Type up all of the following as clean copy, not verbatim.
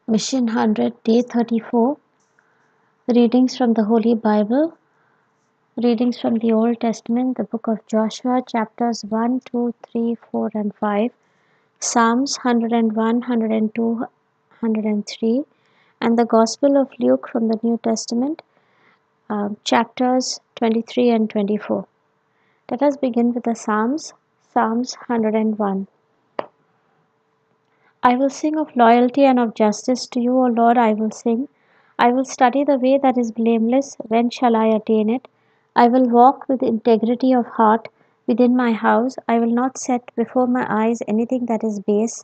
Mission 100, Day 34. Readings from the Holy Bible. Readings from the Old Testament, the book of Joshua, chapters 1, 2, 3, 4, and 5. Psalms 101, 102, 103. And the Gospel of Luke from the New Testament, chapters 23 and 24. Let us begin with the Psalms. Psalms 101. I will sing of loyalty and of justice to you, O Lord, I will sing. I will study the way that is blameless. When shall I attain it? I will walk with integrity of heart within my house. I will not set before my eyes anything that is base.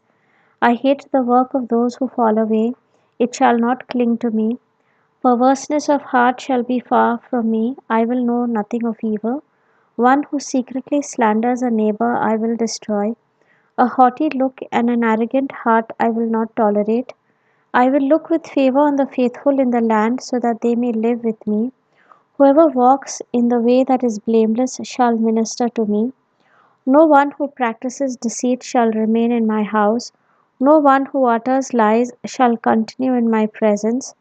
I hate the work of those who fall away. It shall not cling to me. Perverseness of heart shall be far from me. I will know nothing of evil. One who secretly slanders a neighbor I will destroy. A haughty look and an arrogant heart I will not tolerate. I will look with favor on the faithful in the land so that they may live with me. Whoever walks in the way that is blameless shall minister to me. No one who practices deceit shall remain in my house. No one who utters lies shall continue in my presence.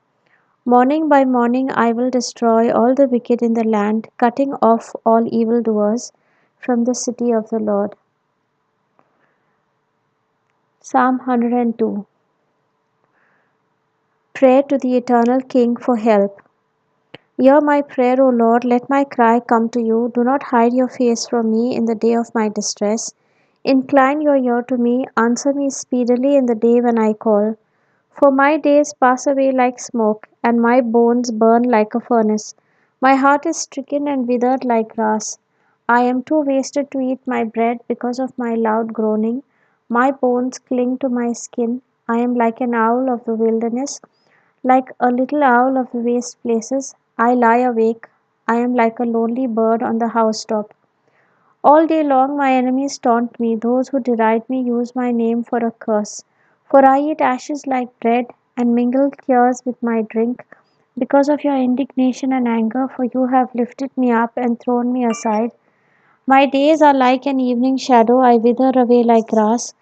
Morning by morning I will destroy all the wicked in the land, cutting off all evildoers from the city of the Lord. Psalm 102. Prayer to the Eternal King for help. Hear my prayer, O Lord, let my cry come to you. Do not hide your face from me in the day of my distress. Incline your ear to me, answer me speedily in the day when I call. For my days pass away like smoke, and my bones burn like a furnace. My heart is stricken and withered like grass. I am too wasted to eat my bread because of my loud groaning. My bones cling to my skin. I am like an owl of the wilderness, like a little owl of the waste places. I lie awake. I am like a lonely bird on the housetop. All day long my enemies taunt me. Those who deride me use my name for a curse. For I eat ashes like bread and mingle tears with my drink. Because of your indignation and anger, for you have lifted me up and thrown me aside. My days are like an evening shadow, I wither away like grass.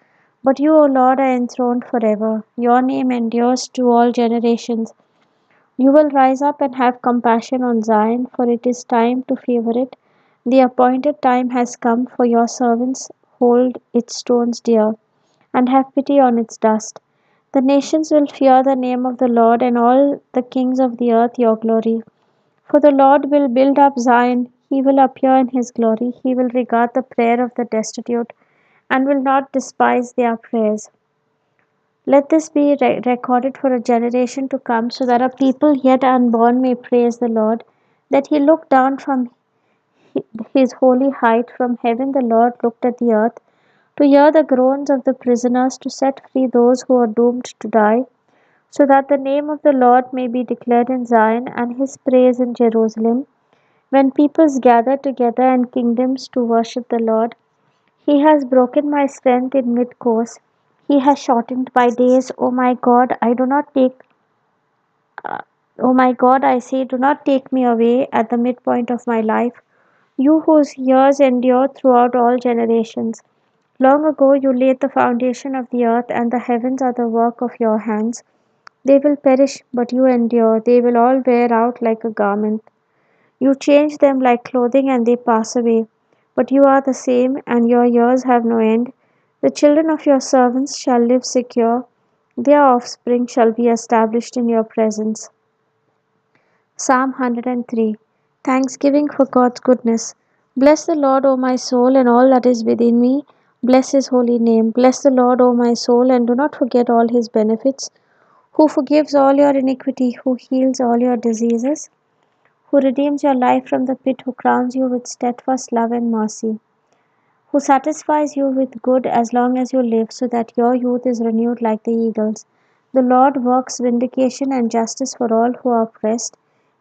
But you, O Lord, are enthroned forever. Your name endures to all generations. You will rise up and have compassion on Zion, for it is time to favor it. The appointed time has come, for your servants hold its stones dear, and have pity on its dust. The nations will fear the name of the Lord, and all the kings of the earth your glory. For the Lord will build up Zion, he will appear in his glory, he will regard the prayer of the destitute, and will not despise their prayers. Let this be recorded for a generation to come, so that a people yet unborn may praise the Lord, that he looked down from his holy height. From heaven the Lord looked at the earth, to hear the groans of the prisoners, to set free those who are doomed to die, so that the name of the Lord may be declared in Zion, and his praise in Jerusalem, when peoples gather together and kingdoms to worship the Lord. He has broken my strength in mid course. He has shortened my days. O my God, O my God, I say, do not take me away at the midpoint of my life. You whose years endure throughout all generations. Long ago you laid the foundation of the earth, and the heavens are the work of your hands. They will perish, but you endure. They will all wear out like a garment. You change them like clothing, and they pass away. But you are the same, and your years have no end. The children of your servants shall live secure. Their offspring shall be established in your presence. Psalm 103. Thanksgiving for God's goodness. Bless the Lord, O my soul, and all that is within me. Bless his holy name. Bless the Lord, O my soul, and do not forget all his benefits, who forgives all your iniquity, who heals all your diseases, who redeems your life from the pit, who crowns you with steadfast love and mercy, who satisfies you with good as long as you live, so that your youth is renewed like the eagles. The Lord works vindication and justice for all who are oppressed.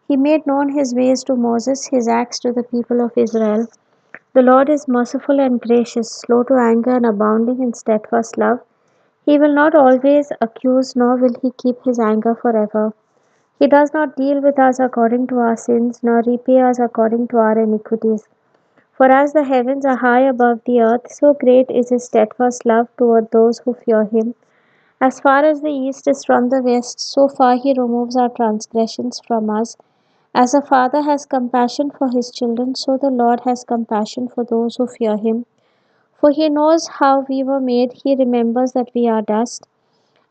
He made known his ways to Moses, his acts to the people of Israel. The Lord is merciful and gracious, slow to anger and abounding in steadfast love. He will not always accuse, nor will he keep his anger forever. He does not deal with us according to our sins, nor repay us according to our iniquities. For as the heavens are high above the earth, so great is his steadfast love toward those who fear him. As far as the east is from the west, so far he removes our transgressions from us. As a father has compassion for his children, so the Lord has compassion for those who fear him. For he knows how we were made, he remembers that we are dust.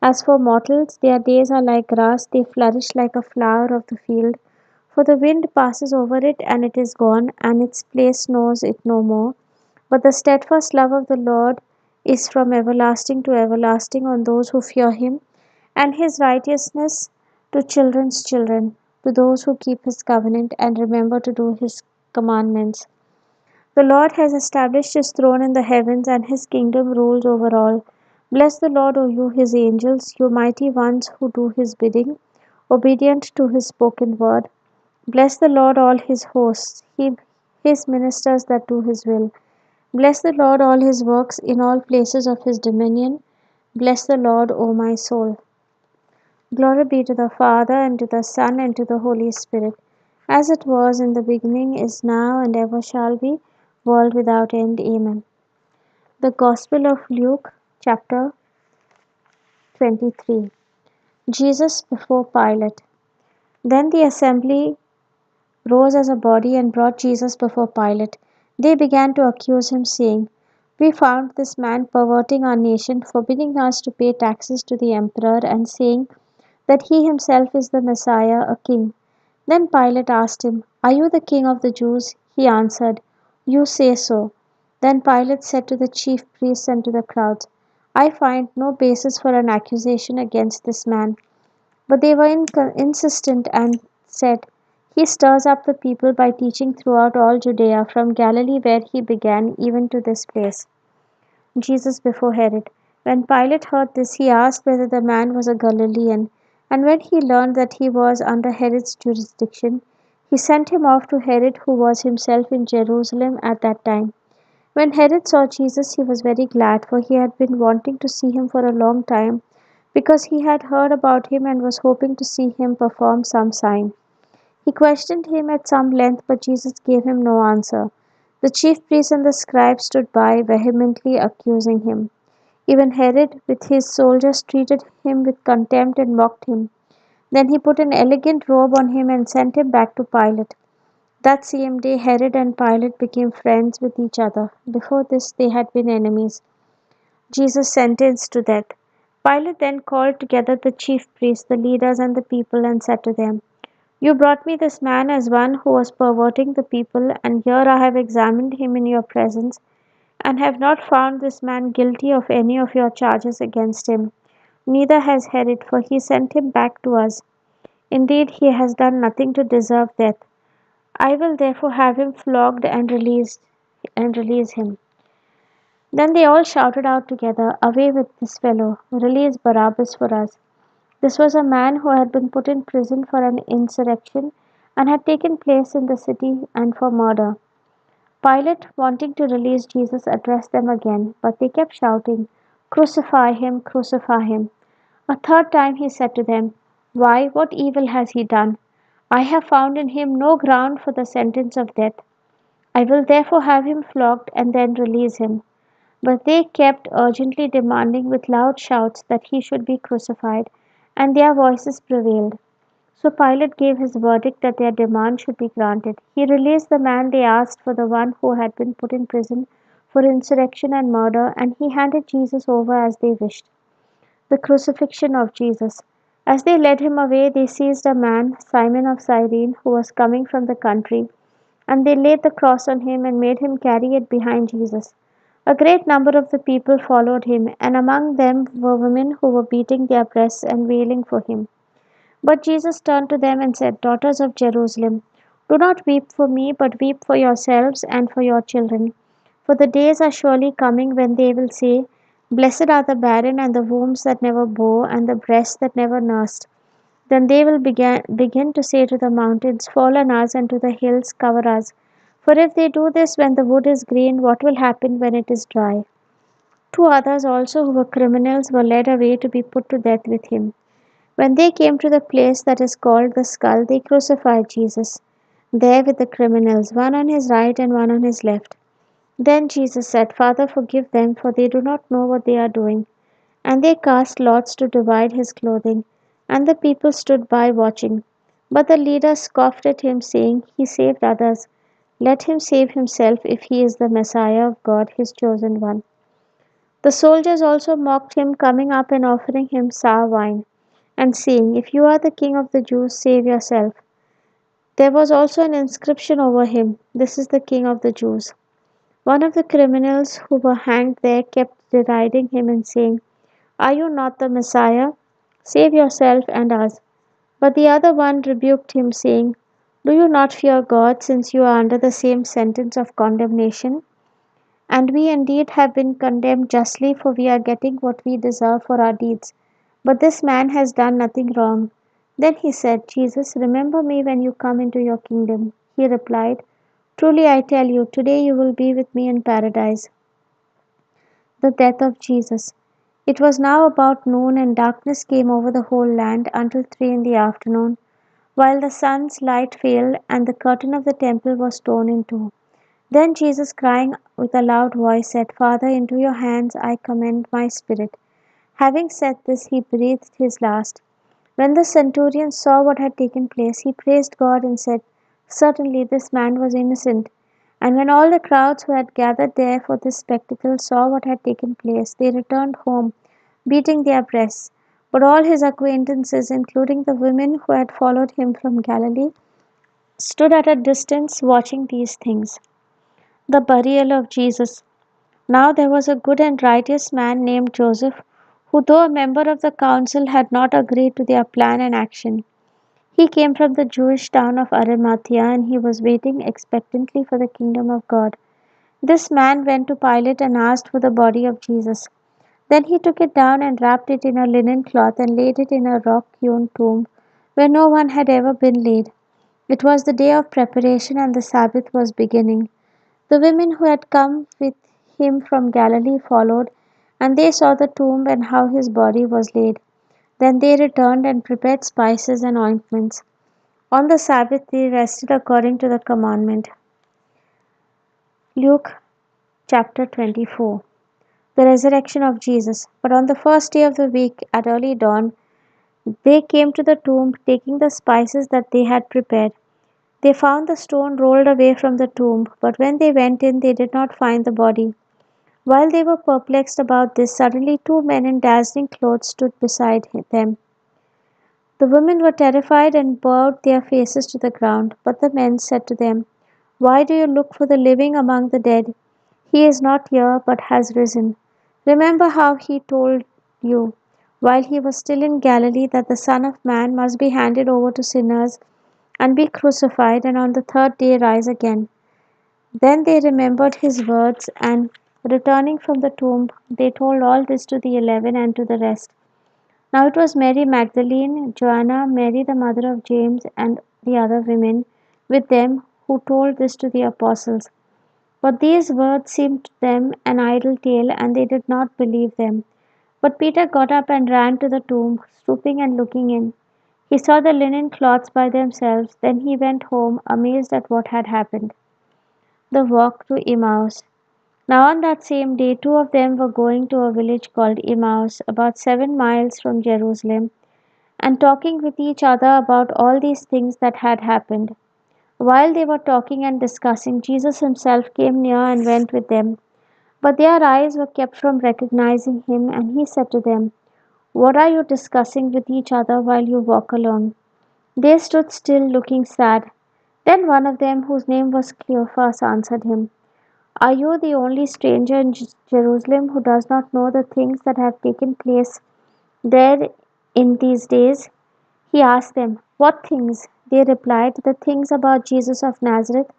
As for mortals, their days are like grass, they flourish like a flower of the field. For the wind passes over it, and it is gone, and its place knows it no more. But the steadfast love of the Lord is from everlasting to everlasting on those who fear him, and his righteousness to children's children, to those who keep his covenant and remember to do his commandments. The Lord has established his throne in the heavens, and his kingdom rules over all. Bless the Lord, O you his angels, you mighty ones who do his bidding, obedient to his spoken word. Bless the Lord, all his hosts, his ministers that do his will. Bless the Lord, all his works in all places of his dominion. Bless the Lord, O my soul. Glory be to the Father, and to the Son, and to the Holy Spirit, as it was in the beginning, is now, and ever shall be, world without end. Amen. The Gospel of Luke, chapter 23. Jesus before Pilate. Then the assembly rose as a body and brought Jesus before Pilate. They began to accuse him, saying, "We found this man perverting our nation, forbidding us to pay taxes to the emperor, and saying that he himself is the Messiah, a king." Then Pilate asked him, "Are you the king of the Jews?" He answered, "You say so." Then Pilate said to the chief priests and to the crowds, "I find no basis for an accusation against this man." But they were insistent and said, "He stirs up the people by teaching throughout all Judea, from Galilee where he began, even to this place." Jesus before Herod. When Pilate heard this, he asked whether the man was a Galilean. And when he learned that he was under Herod's jurisdiction, he sent him off to Herod, who was himself in Jerusalem at that time. When Herod saw Jesus, he was very glad, for he had been wanting to see him for a long time, because he had heard about him and was hoping to see him perform some sign. He questioned him at some length, but Jesus gave him no answer. The chief priests and the scribes stood by, vehemently accusing him. Even Herod, with his soldiers, treated him with contempt and mocked him. Then he put an elegant robe on him and sent him back to Pilate. That same day, Herod and Pilate became friends with each other. Before this, they had been enemies. Jesus sentenced to death. Pilate then called together the chief priests, the leaders, and the people, and said to them, "You brought me this man as one who was perverting the people, and here I have examined him in your presence, and have not found this man guilty of any of your charges against him. Neither has Herod, for he sent him back to us. Indeed, he has done nothing to deserve death. I will therefore have him flogged and release him." Then they all shouted out together, "Away with this fellow! Release Barabbas for us!" This was a man who had been put in prison for an insurrection and had taken place in the city, and for murder. Pilate, wanting to release Jesus, addressed them again, but they kept shouting, "Crucify him! Crucify him!" A third time he said to them, "Why, what evil has he done? I have found in him no ground for the sentence of death. I will therefore have him flogged and then release him." But they kept urgently demanding with loud shouts that he should be crucified, and their voices prevailed. So Pilate gave his verdict that their demand should be granted. He released the man they asked for, the one who had been put in prison for insurrection and murder, and he handed Jesus over as they wished. The crucifixion of Jesus. As they led him away, they seized a man, Simon of Cyrene, who was coming from the country, and they laid the cross on him and made him carry it behind Jesus. A great number of the people followed him, and among them were women who were beating their breasts and wailing for him. But Jesus turned to them and said, "Daughters of Jerusalem, do not weep for me, but weep for yourselves and for your children. For the days are surely coming when they will say, 'Blessed are the barren and the wombs that never bore and the breasts that never nursed.' Then they will begin to say to the mountains, 'Fall on us,' and to the hills, 'Cover us.' For if they do this when the wood is green, what will happen when it is dry?" Two others also, who were criminals, were led away to be put to death with him. When they came to the place that is called the Skull, they crucified Jesus there with the criminals, one on his right and one on his left. Then Jesus said, "Father, forgive them, for they do not know what they are doing." And they cast lots to divide his clothing, and the people stood by watching. But the leaders scoffed at him, saying, "He saved others. Let him save himself if he is the Messiah of God, his chosen one." The soldiers also mocked him, coming up and offering him sour wine, and saying, "If you are the king of the Jews, save yourself." There was also an inscription over him, "This is the king of the Jews." One of the criminals who were hanged there kept deriding him and saying, "Are you not the Messiah? Save yourself and us." But the other one rebuked him, saying, "Do you not fear God, since you are under the same sentence of condemnation? And we indeed have been condemned justly, for we are getting what we deserve for our deeds. But this man has done nothing wrong." Then he said, "Jesus, remember me when you come into your kingdom." He replied, "Truly I tell you, today you will be with me in paradise." The death of Jesus. It was now about noon, and darkness came over the whole land until 3 in the afternoon, while the sun's light failed, and the curtain of the temple was torn in two. Then Jesus, crying with a loud voice, said, "Father, into your hands I commend my spirit." Having said this, he breathed his last. When the centurion saw what had taken place, he praised God and said, "Certainly this man was innocent." And when all the crowds who had gathered there for this spectacle saw what had taken place, they returned home, beating their breasts. But all his acquaintances, including the women who had followed him from Galilee, stood at a distance watching these things. The burial of Jesus. Now there was a good and righteous man named Joseph, who, though a member of the council, had not agreed to their plan and action. He came from the Jewish town of Arimathea, and he was waiting expectantly for the kingdom of God. This man went to Pilate and asked for the body of Jesus. Then he took it down and wrapped it in a linen cloth and laid it in a rock-hewn tomb where no one had ever been laid. It was the day of preparation, and the Sabbath was beginning. The women who had come with him from Galilee followed, and they saw the tomb and how his body was laid. Then they returned and prepared spices and ointments. On the Sabbath they rested according to the commandment. Luke chapter 24. The resurrection of Jesus. But on the first day of the week, at early dawn, they came to the tomb, taking the spices that they had prepared. They found the stone rolled away from the tomb, but when they went in, they did not find the body. While they were perplexed about this, suddenly two men in dazzling clothes stood beside them. The women were terrified and bowed their faces to the ground. But the men said to them, "Why do you look for the living among the dead? He is not here, but has risen. Remember how he told you, while he was still in Galilee, that the Son of Man must be handed over to sinners and be crucified, and on the third day rise again." Then they remembered his words, and returning from the tomb, they told all this to the 11 and to the rest. Now it was Mary Magdalene, Joanna, Mary the mother of James, and the other women with them who told this to the apostles. But these words seemed to them an idle tale, and they did not believe them. But Peter got up and ran to the tomb, stooping and looking in. He saw the linen cloths by themselves. Then he went home, amazed at what had happened. The walk to Emmaus. Now on that same day, two of them were going to a village called Emmaus, about 7 miles from Jerusalem, and talking with each other about all these things that had happened. While they were talking and discussing, Jesus himself came near and went with them. But their eyes were kept from recognizing him, and he said to them, "What are you discussing with each other while you walk along?" They stood still, looking sad. Then one of them, whose name was Cleophas, answered him, "Are you the only stranger in Jerusalem who does not know the things that have taken place there in these days?" He asked them, "What things?" They replied, "The things about Jesus of Nazareth,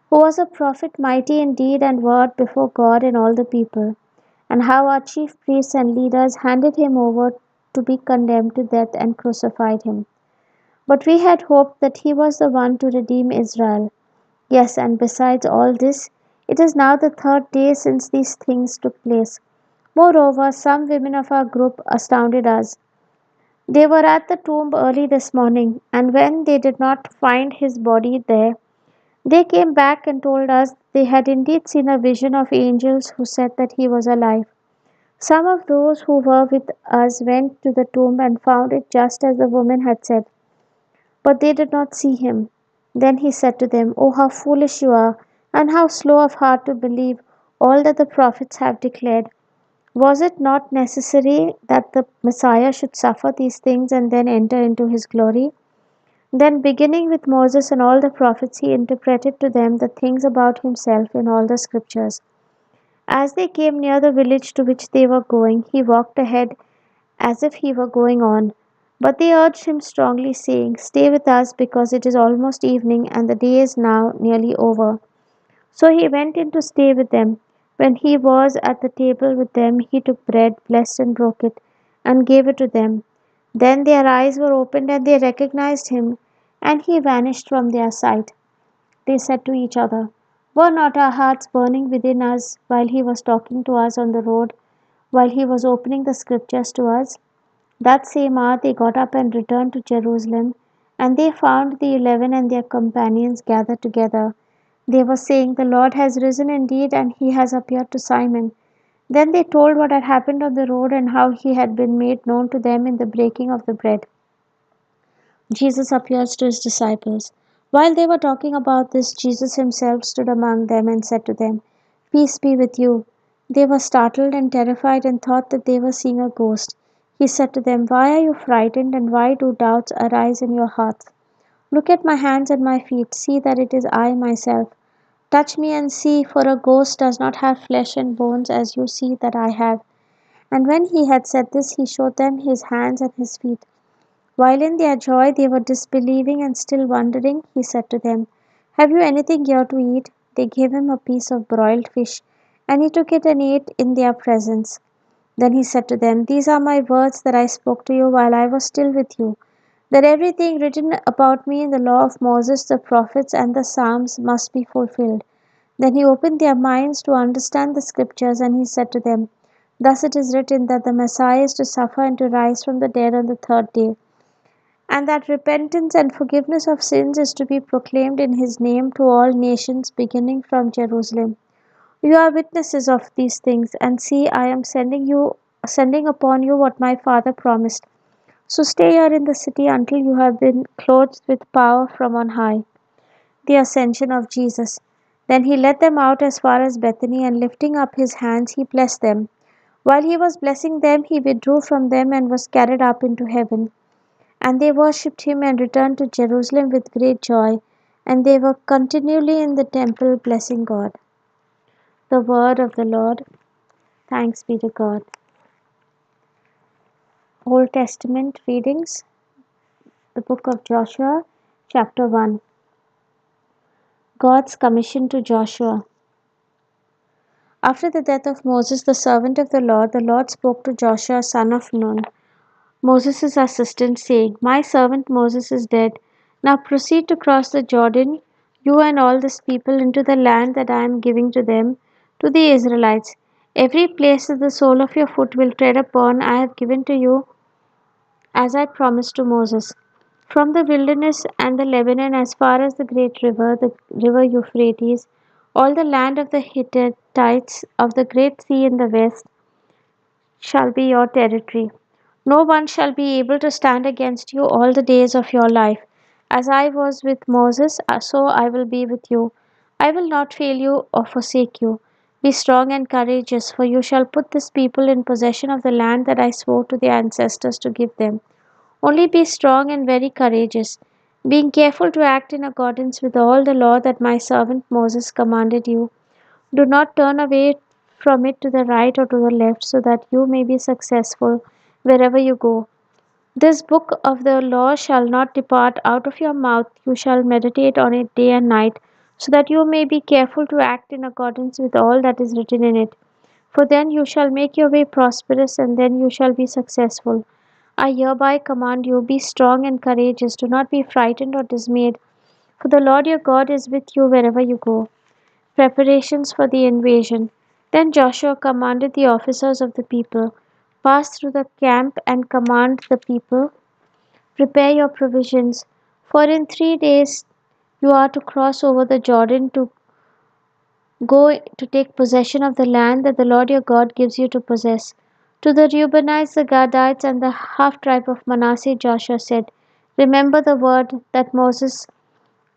who was a prophet, mighty in deed and word before God and all the people, and how our chief priests and leaders handed him over to be condemned to death and crucified him. But we had hoped that he was the one to redeem Israel. Yes, and besides all this, it is now the third day since these things took place. Moreover, some women of our group astounded us. They were at the tomb early this morning, and when they did not find his body there, they came back and told us they had indeed seen a vision of angels who said that he was alive." Some of those who were with us went to the tomb and found it just as the woman had said, but they did not see him. Then he said to them, "Oh, how foolish you are, and how slow of heart to believe all that the prophets have declared. Was it not necessary that the Messiah should suffer these things and then enter into his glory?" Then, beginning with Moses and all the prophets, he interpreted to them the things about himself in all the scriptures. As they came near the village to which they were going, he walked ahead as if he were going on. But they urged him strongly, saying, "Stay with us, because it is almost evening, and the day is now nearly over." So he went in to stay with them. When he was at the table with them, he took bread, blessed and broke it, and gave it to them. Then their eyes were opened, and they recognized him, and he vanished from their sight. They said to each other, "Were not our hearts burning within us while he was talking to us on the road, while he was opening the scriptures to us?" That same hour they got up and returned to Jerusalem, and they found the 11 and their companions gathered together. They were saying, "The Lord has risen indeed, and he has appeared to Simon." Then they told what had happened on the road and how he had been made known to them in the breaking of the bread. Jesus appears to his disciples. While they were talking about this, Jesus himself stood among them and said to them, "Peace be with you." They were startled and terrified and thought that they were seeing a ghost. He said to them, "Why are you frightened, and why do doubts arise in your hearts? Look at my hands and my feet. See that it is I myself. Touch me and see, for a ghost does not have flesh and bones as you see that I have." And when he had said this, he showed them his hands and his feet. While in their joy they were disbelieving and still wondering, he said to them, "Have you anything here to eat?" They gave him a piece of broiled fish, and he took it and ate in their presence. Then he said to them, "These are my words that I spoke to you while I was still with you, that everything written about me in the law of Moses, the prophets, and the Psalms must be fulfilled." Then he opened their minds to understand the scriptures, and he said to them, "Thus it is written that the Messiah is to suffer and to rise from the dead on the third day, and that repentance and forgiveness of sins is to be proclaimed in his name to all nations, beginning from Jerusalem. You are witnesses of these things, and see, I am sending upon you what my Father promised. So stay here in the city until you have been clothed with power from on high." The ascension of Jesus. Then he led them out as far as Bethany, and lifting up his hands, he blessed them. While he was blessing them, he withdrew from them and was carried up into heaven. And they worshipped him and returned to Jerusalem with great joy, and they were continually in the temple blessing God. The word of the Lord. Thanks be to God. Old Testament readings. The book of Joshua, chapter 1. God's commission to Joshua. After the death of Moses, the servant of the Lord spoke to Joshua, son of Nun, Moses' assistant, saying, "My servant Moses is dead. Now proceed to cross the Jordan, you and all this people, into the land that I am giving to them, to the Israelites. Every place that the sole of your foot will tread upon, I have given to you, as I promised to Moses. From the wilderness and the Lebanon as far as the river Euphrates, all the land of the Hittites, of the great sea in the west, shall be your territory. No one shall be able to stand against you all the days of your life. As I was with Moses, so I will be with you. I will not fail you or forsake you. Be strong and courageous, for you shall put this people in possession of the land that I swore to their ancestors to give them. Only be strong and very courageous, being careful to act in accordance with all the law that my servant Moses commanded you. Do not turn away from it to the right or to the left, so that you may be successful wherever you go. This book of the law shall not depart out of your mouth. You shall meditate on it day and night, so that you may be careful to act in accordance with all that is written in it. For then you shall make your way prosperous, and then you shall be successful. I hereby command you, be strong and courageous. Do not be frightened or dismayed, for the Lord your God is with you wherever you go. Preparations for the invasion. Then Joshua commanded the officers of the people, "Pass through the camp and command the people, prepare your provisions, for in 3 days you are to cross over the Jordan to go to take possession of the land that the Lord your God gives you to possess. To the Reubenites, the Gadites, and the half tribe of Manasseh, Joshua said, remember the word that Moses,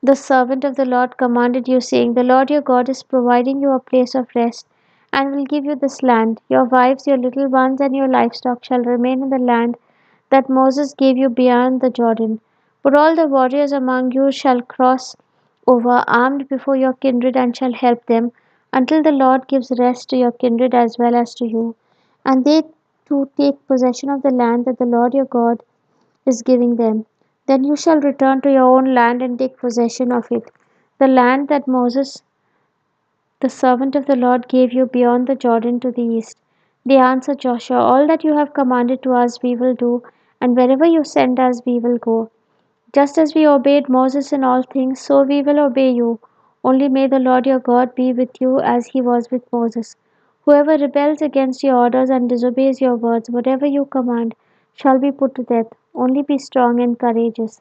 the servant of the Lord, commanded you, saying, the Lord your God is providing you a place of rest and will give you this land. Your wives, your little ones, and your livestock shall remain in the land that Moses gave you beyond the Jordan. But all the warriors among you shall cross over armed before your kindred and shall help them, until the Lord gives rest to your kindred as well as to you, and they too take possession of the land that the Lord your God is giving them. Then you shall return to your own land and take possession of it, the land that Moses, the servant of the Lord, gave you beyond the Jordan to the east. They answered Joshua, all that you have commanded to us we will do, and wherever you send us we will go. Just as we obeyed Moses in all things, so we will obey you. Only may the Lord your God be with you as he was with Moses. Whoever rebels against your orders and disobeys your words, whatever you command, shall be put to death. Only be strong and courageous.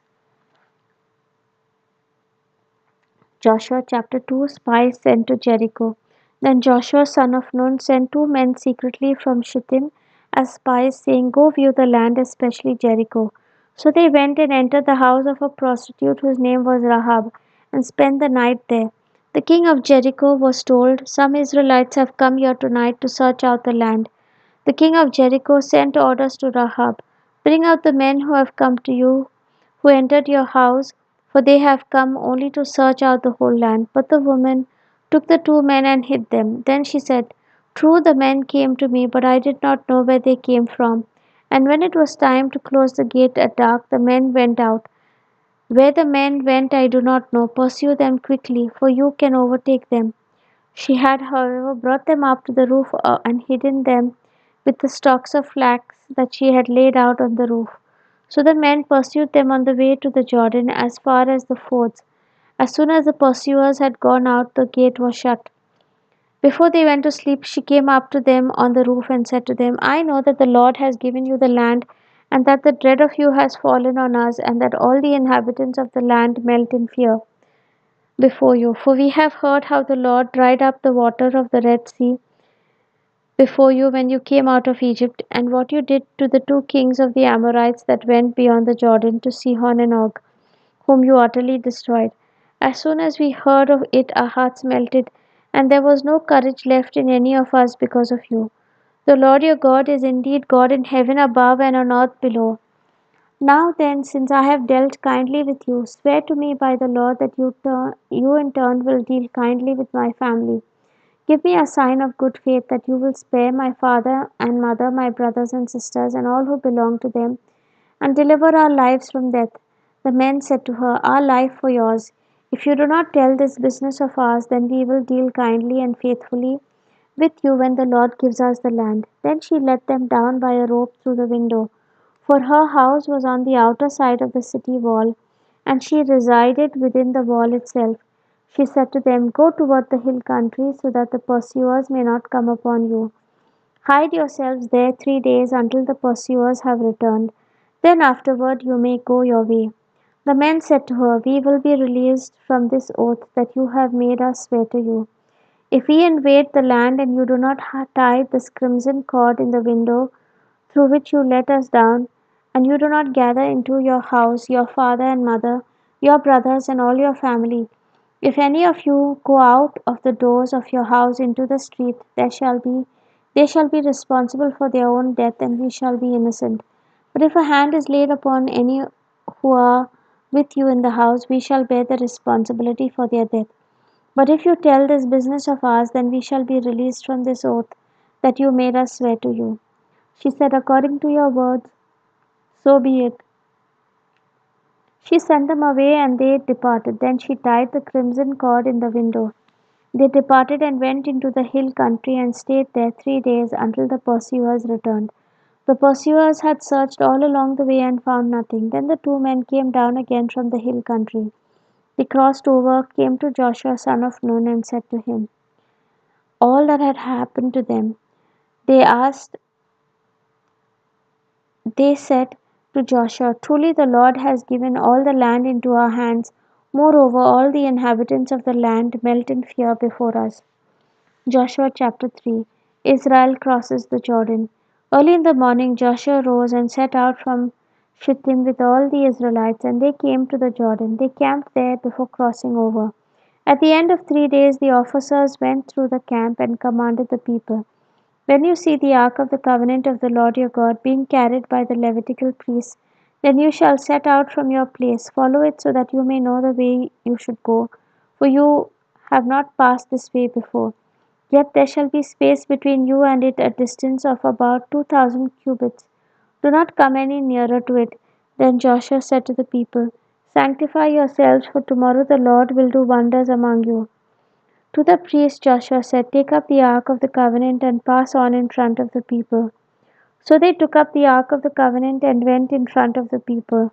Joshua chapter 2. Spies sent to Jericho. Then Joshua son of Nun sent 2 men secretly from Shittim as spies, saying, go view the land, especially Jericho. So they went and entered the house of a prostitute whose name was Rahab, and spent the night there. The king of Jericho was told, some Israelites have come here tonight to search out the land. The king of Jericho sent orders to Rahab, bring out the men who have come to you, who entered your house, for they have come only to search out the whole land. But the woman took the 2 men and hid them. Then she said, true, the men came to me, but I did not know where they came from. And when it was time to close the gate at dark, the men went out. Where the men went I do not know. Pursue them quickly, for you can overtake them. She had, however, brought them up to the roof and hidden them with the stalks of flax that she had laid out on the roof. So the men pursued them on the way to the Jordan as far as the fords. As soon as the pursuers had gone out, the gate was shut. Before they went to sleep, she came up to them on the roof and said to them, I know that the Lord has given you the land, and that the dread of you has fallen on us, and that all the inhabitants of the land melt in fear before you. For we have heard how the Lord dried up the water of the Red Sea before you when you came out of Egypt, and what you did to the 2 kings of the Amorites that went beyond the Jordan, to Sihon and Og, whom you utterly destroyed. As soon as we heard of it, our hearts melted, and there was no courage left in any of us because of you. The Lord your God is indeed God in heaven above and on earth below. Now then, since I have dealt kindly with you, swear to me by the Lord that you in turn will deal kindly with my family. Give me a sign of good faith that you will spare my father and mother, my brothers and sisters, and all who belong to them, and deliver our lives from death. The men said to her, our life for yours. If you do not tell this business of ours, then we will deal kindly and faithfully with you when the Lord gives us the land. Then she let them down by a rope through the window, for her house was on the outer side of the city wall, and she resided within the wall itself. She said to them, go toward the hill country, so that the pursuers may not come upon you. Hide yourselves there 3 days until the pursuers have returned. Then afterward you may go your way. The men said to her, we will be released from this oath that you have made us swear to you. If we invade the land and you do not tie this crimson cord in the window through which you let us down, and you do not gather into your house your father and mother, your brothers, and all your family, if any of you go out of the doors of your house into the street, they shall be responsible for their own death, and we shall be innocent. But if a hand is laid upon any who are with you in the house, we shall bear the responsibility for their death. But if you tell this business of ours, then we shall be released from this oath that you made us swear to you. She said, according to your words, so be it. She sent them away, and they departed. Then she tied the crimson cord in the window. They departed and went into the hill country and stayed there 3 days until the pursuers returned. The pursuers had searched all along the way and found nothing. Then the 2 men came down again from the hill country. They crossed over, came to Joshua son of Nun, and said to him all that had happened to them. They asked They said to Joshua, truly the Lord has given all the land into our hands. Moreover, all the inhabitants of the land melt in fear before us. Joshua chapter 3. Israel crosses the Jordan. Early in the morning Joshua rose and set out from Shittim with all the Israelites, and they came to the Jordan. They camped there before crossing over. At the end of 3 days, the officers went through the camp and commanded the people. When you see the ark of the covenant of the Lord your God being carried by the Levitical priests, then you shall set out from your place. Follow it so that you may know the way you should go, for you have not passed this way before. Yet there shall be space between you and it, a distance of about 2,000 cubits. Do not come any nearer to it. Then Joshua said to the people, Sanctify yourselves, for tomorrow the Lord will do wonders among you. To the priest Joshua said, Take up the ark of the covenant and pass on in front of the people. So they took up the ark of the covenant and went in front of the people.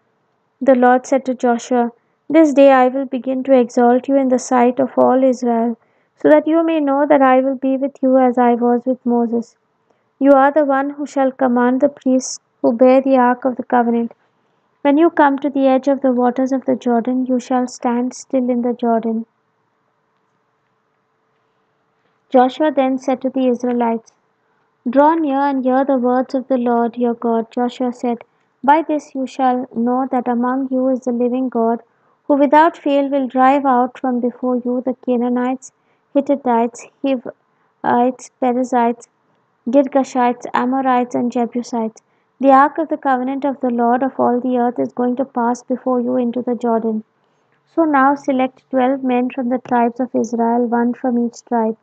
The Lord said to Joshua, This day I will begin to exalt you in the sight of all Israel, so that you may know that I will be with you as I was with Moses. You are the one who shall command the priests who bear the ark of the covenant. When you come to the edge of the waters of the Jordan, you shall stand still in the Jordan. Joshua then said to the Israelites, Draw near and hear the words of the Lord your God. Joshua said, By this you shall know that among you is the living God, who without fail will drive out from before you the Canaanites, Hittites, Hivites, Perizzites, Girgashites, Amorites, and Jebusites. The ark of the covenant of the Lord of all the earth is going to pass before you into the Jordan. So now select 12 men from the tribes of Israel, one from each tribe.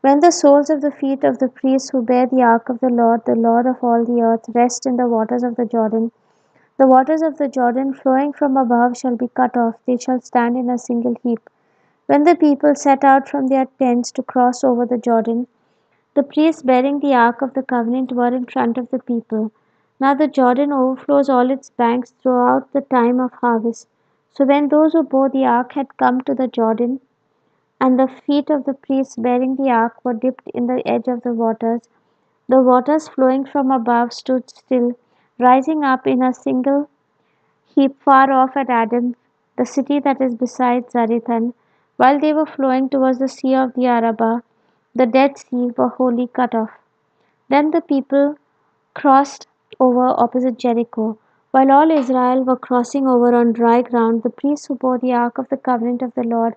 When the soles of the feet of the priests who bear the ark of the Lord of all the earth, rest in the waters of the Jordan, the waters of the Jordan flowing from above shall be cut off, they shall stand in a single heap. When the people set out from their tents to cross over the Jordan, the priests bearing the ark of the covenant were in front of the people. Now the Jordan overflows all its banks throughout the time of harvest. So when those who bore the ark had come to the Jordan, and the feet of the priests bearing the ark were dipped in the edge of the waters flowing from above stood still, rising up in a single heap far off at Adam, the city that is beside Zarethan, while they were flowing towards the sea of the Arabah, the Dead Sea, were wholly cut off. Then the people crossed over opposite Jericho. While all Israel were crossing over on dry ground, the priests who bore the ark of the covenant of the Lord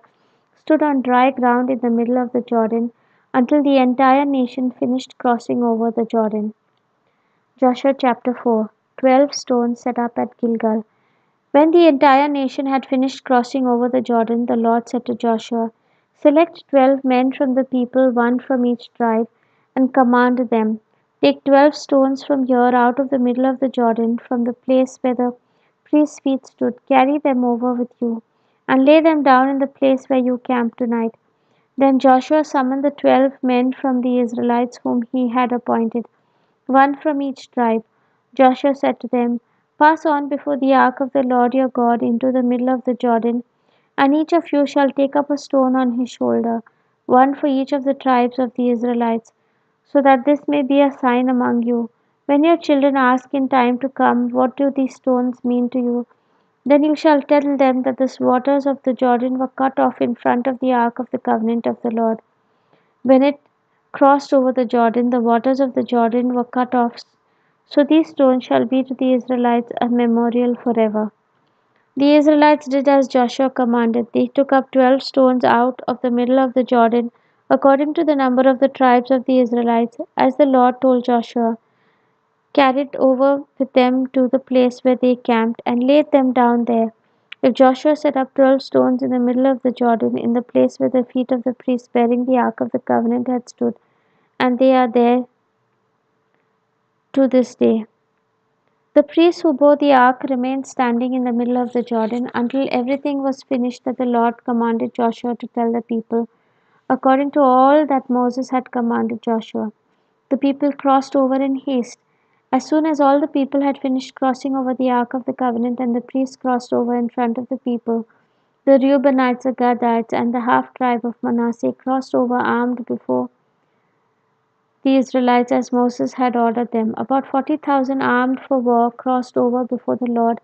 stood on dry ground in the middle of the Jordan until the entire nation finished crossing over the Jordan. Joshua chapter 4. 12 stones set up at Gilgal. When the entire nation had finished crossing over the Jordan, the Lord said to Joshua, Select 12 men from the people, one from each tribe, and command them, Take 12 stones from here out of the middle of the Jordan, from the place where the priest's feet stood. Carry them over with you, and lay them down in the place where you camp tonight. Then Joshua summoned the 12 men from the Israelites whom he had appointed, one from each tribe. Joshua said to them, Pass on before the ark of the Lord your God into the middle of the Jordan, and each of you shall take up a stone on his shoulder, one for each of the tribes of the Israelites, so that this may be a sign among you. When your children ask in time to come, What do these stones mean to you? Then you shall tell them that the waters of the Jordan were cut off in front of the ark of the covenant of the Lord. When it crossed over the Jordan, the waters of the Jordan were cut off. So these stones shall be to the Israelites a memorial forever. The Israelites did as Joshua commanded. They took up 12 stones out of the middle of the Jordan, according to the number of the tribes of the Israelites, as the Lord told Joshua, carried over with them to the place where they camped, and laid them down there. If Joshua set up 12 stones in the middle of the Jordan, in the place where the feet of the priests bearing the ark of the covenant had stood, and they are there to this day. The priests who bore the ark remained standing in the middle of the Jordan until everything was finished that the Lord commanded Joshua to tell the people, according to all that Moses had commanded Joshua. The people crossed over in haste. As soon as all the people had finished crossing over the ark of the covenant, and the priests crossed over in front of the people, the Reubenites, the Gadites, and the half tribe of Manasseh crossed over armed before the Israelites as Moses had ordered them. About 40,000 armed for war crossed over before the Lord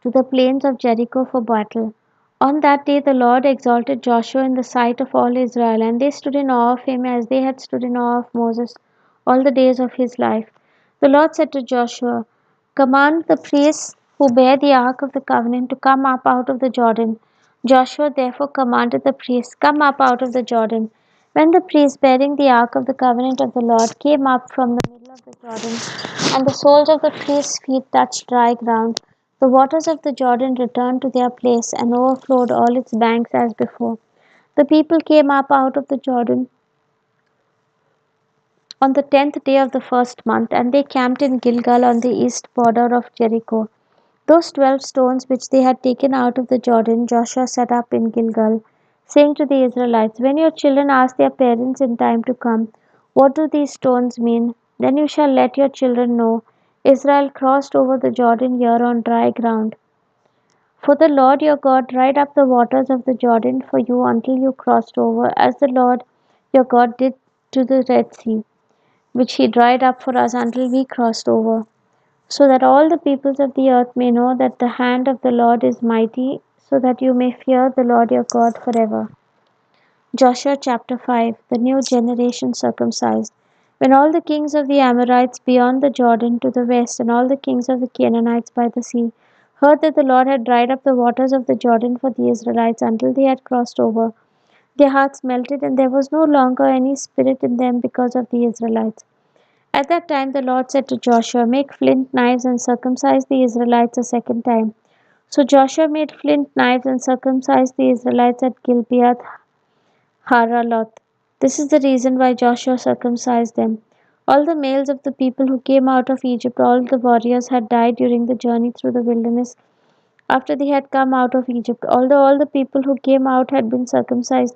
to the plains of Jericho for battle. On that day the Lord exalted Joshua in the sight of all Israel, and they stood in awe of him as they had stood in awe of Moses all the days of his life. The Lord said to Joshua, "Command the priests who bear the ark of the covenant to come up out of the Jordan." Joshua therefore commanded the priests, "Come up out of the Jordan." When the priests bearing the ark of the covenant of the Lord came up from the middle of the Jordan, and the soles of the priests' feet touched dry ground, the waters of the Jordan returned to their place and overflowed all its banks as before. The people came up out of the Jordan on the 10th day of the first month, and they camped in Gilgal on the east border of Jericho. Those 12 stones which they had taken out of the Jordan, Joshua set up in Gilgal, saying to the Israelites, "When your children ask their parents in time to come, 'What do these stones mean?' then you shall let your children know, 'Israel crossed over the Jordan here on dry ground.' For the Lord your God dried up the waters of the Jordan for you until you crossed over, as the Lord your God did to the Red Sea, which he dried up for us until we crossed over, so that all the peoples of the earth may know that the hand of the Lord is mighty, so that you may fear the Lord your God forever." Joshua chapter 5. The new generation circumcised. When all the kings of the Amorites beyond the Jordan to the west, and all the kings of the Canaanites by the sea, heard that the Lord had dried up the waters of the Jordan for the Israelites until they had crossed over, their hearts melted, and there was no longer any spirit in them because of the Israelites. At that time the Lord said to Joshua, "Make flint knives and circumcise the Israelites a second time." So Joshua made flint knives and circumcised the Israelites at Gibeath Haraloth. This is the reason why Joshua circumcised them. All the males of the people who came out of Egypt, all the warriors, had died during the journey through the wilderness after they had come out of Egypt. Although all the people who came out had been circumcised,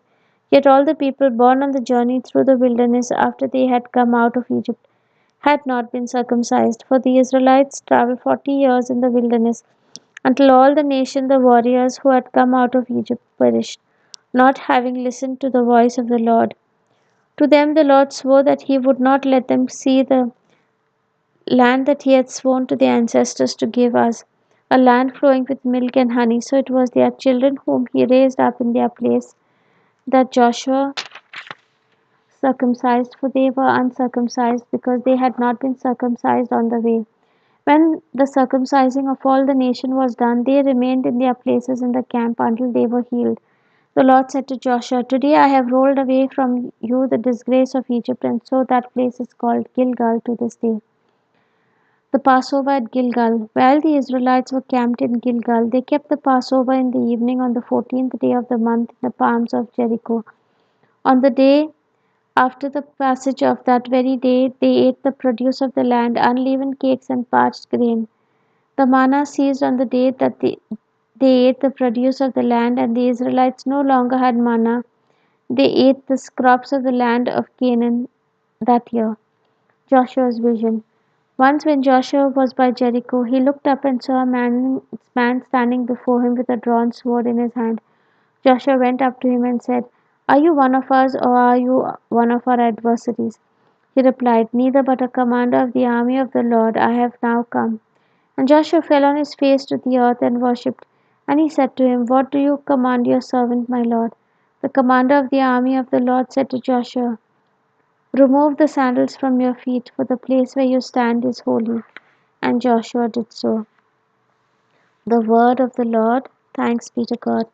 yet all the people born on the journey through the wilderness after they had come out of Egypt had not been circumcised. For the Israelites traveled 40 years in the wilderness until all the nation, the warriors who had come out of Egypt, perished, not having listened to the voice of the Lord. To them the Lord swore that he would not let them see the land that he had sworn to their ancestors to give us, a land flowing with milk and honey. So it was their children whom he raised up in their place that Joshua circumcised, for they were uncircumcised because they had not been circumcised on the way. When the circumcising of all the nation was done, they remained in their places in the camp until they were healed. The Lord said to Joshua, "Today I have rolled away from you the disgrace of Egypt," and so that place is called Gilgal to this day. The Passover at Gilgal. While the Israelites were camped in Gilgal, they kept the Passover in the evening on the 14th day of the month in the palms of Jericho. On the day after the passage of that very day, they ate the produce of the land, unleavened cakes and parched grain. The manna ceased on the day that they ate the produce of the land, and the Israelites no longer had manna. They ate the crops of the land of Canaan that year. Joshua's vision. Once when Joshua was by Jericho, he looked up and saw a man standing before him with a drawn sword in his hand. Joshua went up to him and said, "Are you one of us, or are you one of our adversaries?" He replied, "Neither, but a commander of the army of the Lord I have now come." And Joshua fell on his face to the earth and worshipped. And he said to him, "What do you command your servant, my lord?" The commander of the army of the Lord said to Joshua, "Remove the sandals from your feet, for the place where you stand is holy." And Joshua did so. The word of the Lord. Thanks be to God.